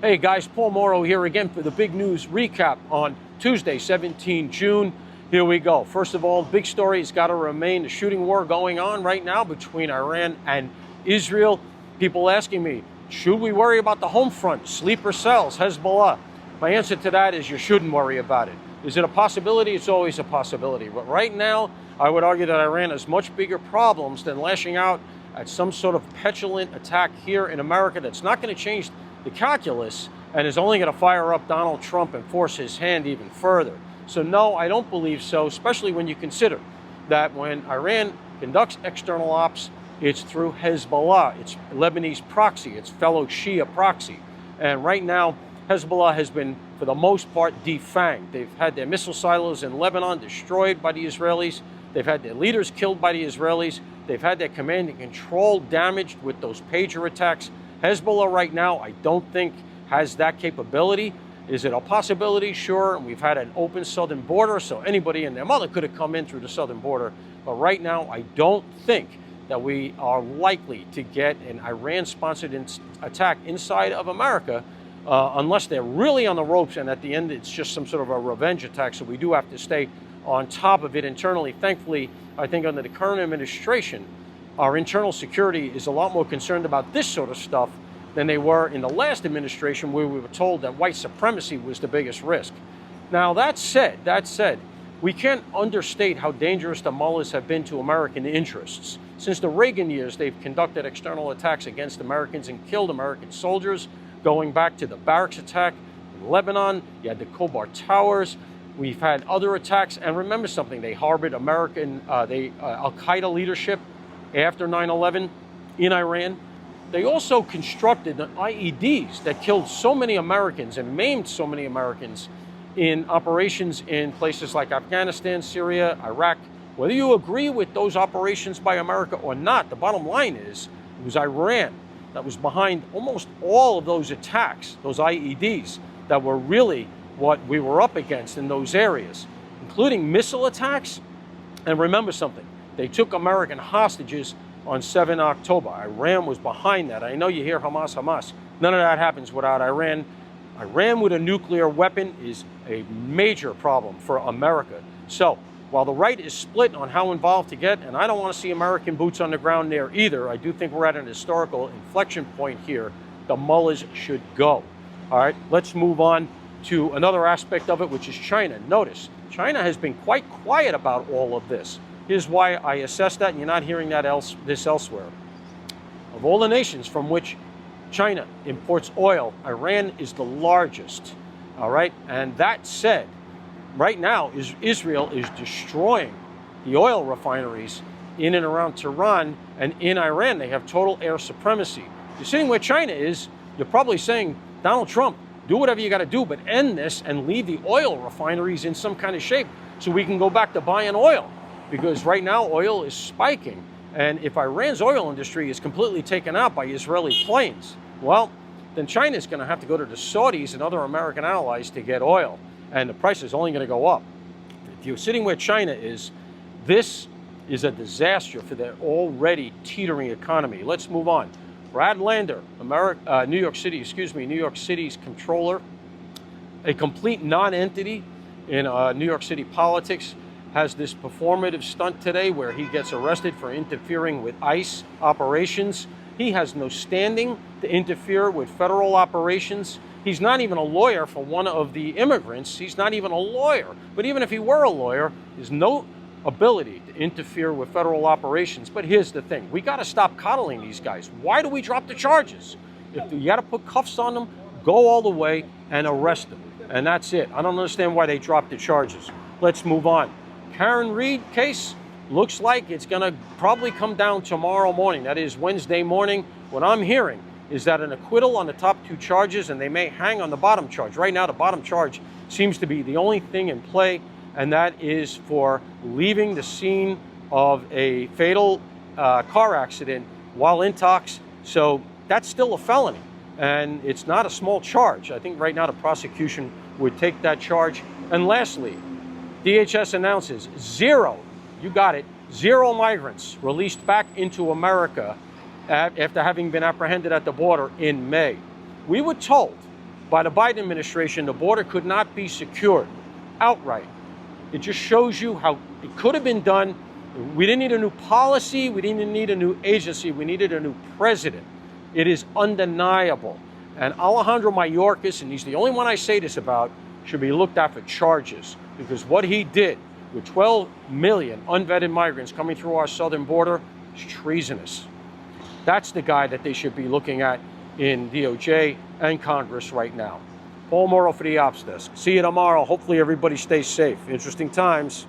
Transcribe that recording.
Hey guys, Paul Mauro here again for the big news recap on Tuesday, 17 June. Here we go. First of all, big story has got to remain the shooting war going on right now between Iran and Israel. People asking me, should we worry about the home front, sleeper cells, Hezbollah? My answer to that is you shouldn't worry about it. Is it a possibility? It's always a possibility. But right now, I would argue that Iran has much bigger problems than lashing out at some sort of petulant attack here in America that's not going to change the calculus and is only going to fire up Donald Trump and force his hand even further. So no, I don't believe so, especially when you consider that when Iran conducts external ops, it's through Hezbollah, it's Lebanese proxy, it's fellow Shia proxy. And right now, Hezbollah has been, for the most part, defanged. They've had their missile silos in Lebanon destroyed by the Israelis. They've had their leaders killed by the Israelis. They've had their command and control damaged with those pager attacks. Hezbollah right now, I don't think has that capability. Is it a possibility? Sure. We've had an open southern border, so anybody and their mother could have come in through the southern border. But right now, I don't think that we are likely to get an Iran-sponsored attack inside of America unless they're really on the ropes and at the end it's just some sort of a revenge attack. So we do have to stay on top of it internally. Thankfully, I think under the current administration, our internal security is a lot more concerned about this sort of stuff than they were in the last administration, where we were told that white supremacy was the biggest risk. Now, that said, we can't understate how dangerous the mullahs have been to American interests. Since the Reagan years, they've conducted external attacks against Americans and killed American soldiers, going back to the barracks attack in Lebanon. You had the Khobar Towers. We've had other attacks. And remember something, they harbored Al-Qaeda leadership after 9/11 in Iran. They also constructed the IEDs that killed so many Americans and maimed so many Americans in operations in places like Afghanistan, Syria, Iraq. Whether you agree with those operations by America or not, the bottom line is it was Iran that was behind almost all of those attacks, those IEDs, that were really what we were up against in those areas, including missile attacks. And remember something, they took American hostages on 7 October. Iran was behind that. I know you hear Hamas, Hamas. None of that happens without Iran. Iran with a nuclear weapon is a major problem for America. So while the right is split on how involved to get, and I don't want to see American boots on the ground there either, I do think we're at an historical inflection point here. The mullahs should go. All right, let's move on to another aspect of it, which is China. Notice, China has been quite quiet about all of this. Here's why I assess that, and you're not hearing that elsewhere. Of all the nations from which China imports oil, Iran is the largest. All right, and that said, right now Israel is destroying the oil refineries in and around Tehran, and in Iran they have total air supremacy. You're seeing where China is. You're probably saying, Donald Trump, do whatever you got to do, but end this and leave the oil refineries in some kind of shape so we can go back to buying oil. Because right now oil is spiking. And if Iran's oil industry is completely taken out by Israeli planes, well, then China's going to have to go to the Saudis and other American allies to get oil. And the price is only going to go up. If you're sitting where China is, this is a disaster for their already teetering economy. Let's move on. Brad Lander, New York City's comptroller, a complete non-entity in New York City politics, has this performative stunt today where he gets arrested for interfering with ICE operations. He has no standing to interfere with federal operations. He's not even a lawyer for one of the immigrants. He's not even a lawyer. But even if he were a lawyer, there's no ability to interfere with federal operations. But here's the thing. We got to stop coddling these guys. Why do we drop the charges? If you got to put cuffs on them, go all the way and arrest them. And that's it. I don't understand why they dropped the charges. Let's move on. Karen Reed case looks like it's going to probably come down tomorrow morning. That is Wednesday morning. What I'm hearing is that an acquittal on the top two charges, and they may hang on the bottom charge. Right now, the bottom charge seems to be the only thing in play, and that is for leaving the scene of a fatal car accident while intox. So that's still a felony, and it's not a small charge. I think right now the prosecution would take that charge. And lastly, DHS announces zero migrants released back into America after having been apprehended at the border in May. We were told by the Biden administration, the border could not be secured outright. It just shows you how it could have been done. We didn't need a new policy. We didn't need a new agency. We needed a new president. It is undeniable. And Alejandro Mayorkas, and he's the only one I say this about, should be looked at for charges, because what he did with 12 million unvetted migrants coming through our southern border is treasonous. That's the guy that they should be looking at in DOJ and Congress right now. Paul Mauro for the Ops Desk. See you tomorrow. Hopefully everybody stays safe. Interesting times.